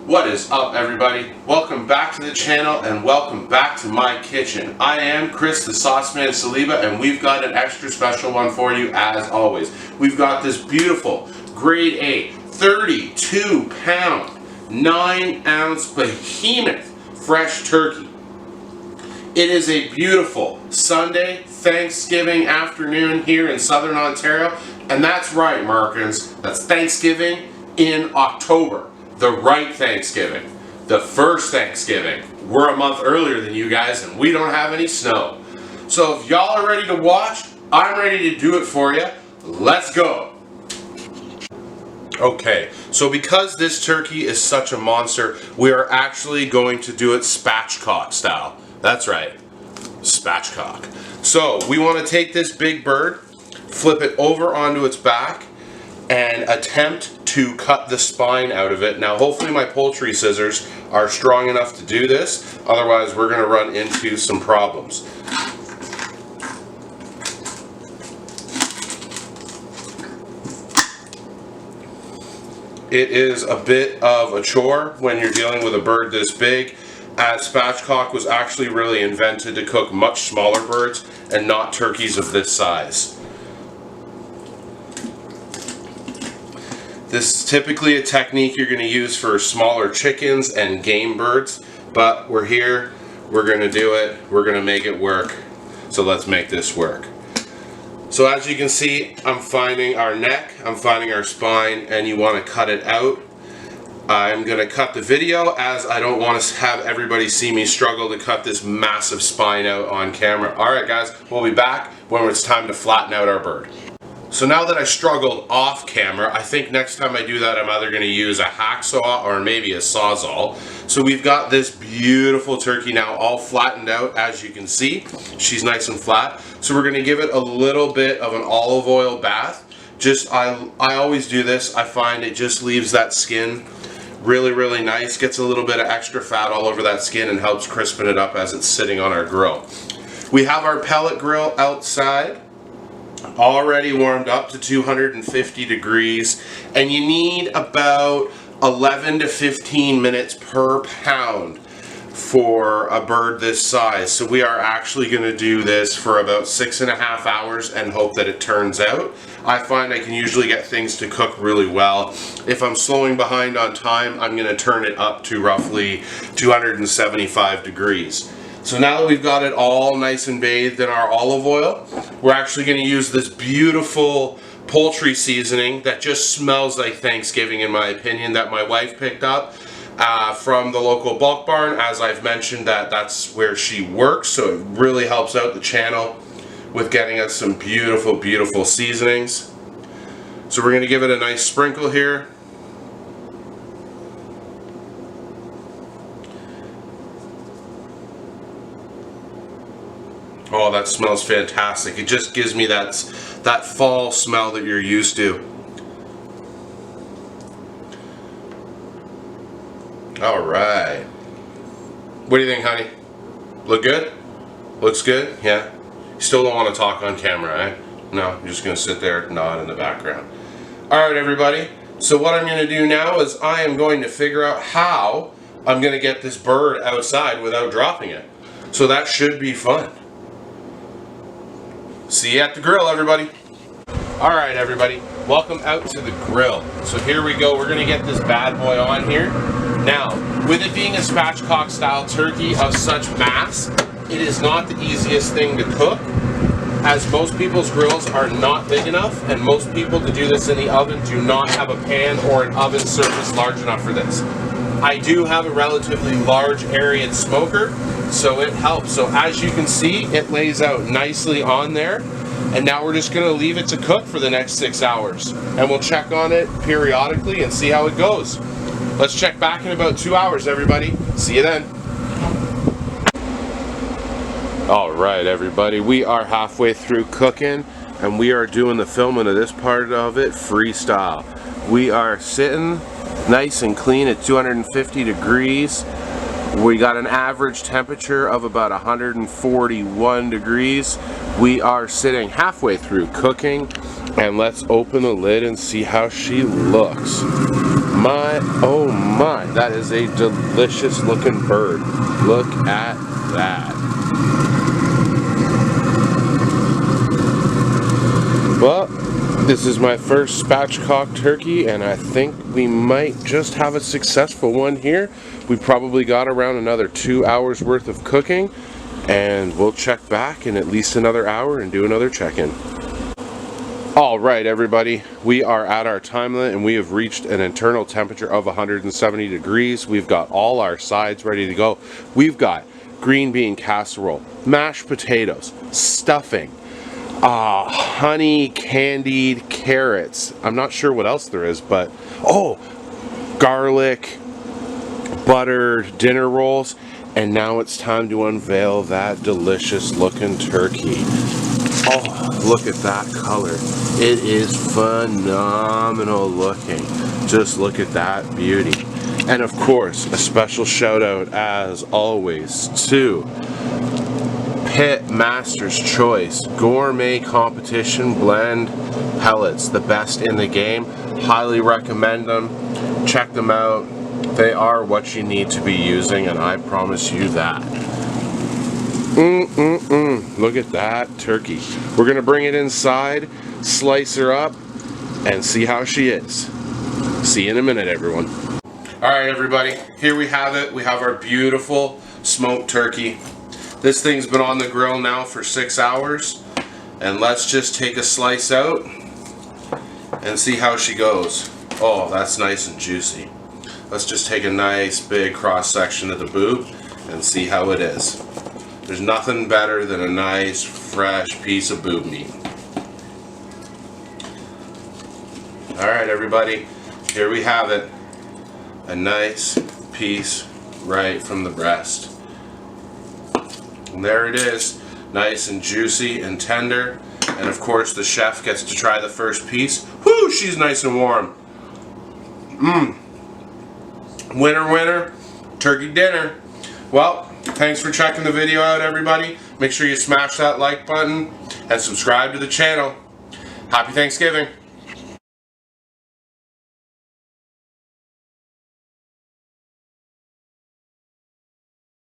What is up, everybody? Welcome back to the channel and welcome back to my kitchen. I am Chris the Sauceman Saliba, and we've got an extra special one for you as always. We've got this beautiful grade A 32 pound 9 ounce behemoth fresh turkey. It is a beautiful Sunday Thanksgiving afternoon here in Southern Ontario, and that's right, Americans, that's Thanksgiving in October. The right Thanksgiving, the first Thanksgiving. We're a month earlier than you guys and we don't have any snow. So if y'all are ready to watch, I'm ready to do it for you. Let's go. Okay, so because this turkey is such a monster, we are actually going to do it spatchcock style. That's right, spatchcock. So we want to take this big bird, flip it over onto its back, and attempt to cut the spine out of it. Now hopefully my poultry scissors are strong enough to do this, otherwise we're going to run into some problems. It is a bit of a chore when you're dealing with a bird this big, as spatchcock was actually really invented to cook much smaller birds and not turkeys of this size. This is typically a technique you're going to use for smaller chickens and game birds, but we're here, we're going to do it, we're going to make it work, so let's make this work. So as you can see, I'm finding our neck, I'm finding our spine, and you want to cut it out. I'm going to cut the video as I don't want to have everybody see me struggle to cut this massive spine out on camera. Alright guys, we'll be back when it's time to flatten out our bird. So now that I struggled off camera, I think next time I do that I'm either going to use a hacksaw or maybe a sawzall. So we've got this beautiful turkey now all flattened out, as you can see. She's nice and flat. So we're going to give it a little bit of an olive oil bath. I always do this. I find it just leaves that skin really nice, gets a little bit of extra fat all over that skin and helps crispen it up as it's sitting on our grill. We have our pellet grill outside, already warmed up to 250 degrees, and you need about 11 to 15 minutes per pound for a bird this size. So we are actually going to do this for about 6.5 hours and hope that it turns out. I find I can usually get things to cook really well. If I'm slowing behind on time, I'm going to turn it up to roughly 275 degrees. So now that we've got it all nice and bathed in our olive oil, we're actually going to use this beautiful poultry seasoning that just smells like Thanksgiving, in my opinion, that my wife picked up from the local bulk barn. As I've mentioned, that's where she works, so it really helps out the channel with getting us some beautiful seasonings. So we're going to give it a nice sprinkle here. Oh, that smells fantastic. It just gives me that fall smell that you're used to. All right. What do you think, honey? Look good? Looks good? Yeah? You still don't want to talk on camera, eh? No, you're just going to sit there and nod in the background. All right, everybody. So what I'm going to do now is I am going to figure out how I'm going to get this bird outside without dropping it. So that should be fun. See you at the grill, everybody. All right, everybody, welcome out to the grill. So here we go. We're going to get this bad boy on here. Now, with it being a spatchcock style turkey of such mass, it is not the easiest thing to cook, as most people's grills are not big enough, and most people to do this in the oven do not have a pan or an oven surface large enough for this. I do have a relatively large area smoker, so it helps. So as you can see, it lays out nicely on there, and now we're just going to leave it to cook for the next 6 hours, and we'll check on it periodically and see how it goes. Let's check back in about 2 hours, everybody. See you then. All right, everybody, we are halfway through cooking, and we are doing the filming of this part of it freestyle. We are sitting nice and clean at 250 degrees. We got an average temperature of about 141 degrees. We are sitting halfway through cooking, and let's open the lid and see how she looks. My, oh my, that is a delicious looking bird. Look at that. Well, this is my first spatchcock turkey, and I think we might just have a successful one here. We probably got around another 2 hours worth of cooking, and we'll check back in at least another hour and do another check-in. Alright everybody, we are at our time limit and we have reached an internal temperature of 170 degrees. We've got all our sides ready to go. We've got green bean casserole, mashed potatoes, stuffing, honey candied carrots. I'm not sure what else there is, but garlic, buttered dinner rolls, and now it's time to unveil that delicious looking turkey. Oh, look at that color. It is phenomenal looking. Just look at that beauty. And of course, a special shout out as always to Pitmasters Choice Gourmet Competition Blend Pellets, the best in the game. Highly recommend them. Check them out. They are what you need to be using, and I promise you that. Look at that turkey. We're gonna bring it inside, slice her up, and see how she is. See you in a minute, everyone. Alright everybody, here we have it. We have our beautiful smoked turkey. This thing's been on the grill now for 6 hours, and let's just take a slice out and see how she goes. Oh, that's nice and juicy. Let's just take a nice big cross section of the boob and see how it is. There's nothing better than a nice fresh piece of boob meat. Alright everybody, here we have it. A nice piece right from the breast. And there it is, nice and juicy and tender. And of course the chef gets to try the first piece. Whoo, she's nice and warm. Winner, winner, turkey dinner. Well, thanks for checking the video out everybody. Make sure you smash that like button and subscribe to the channel. Happy Thanksgiving.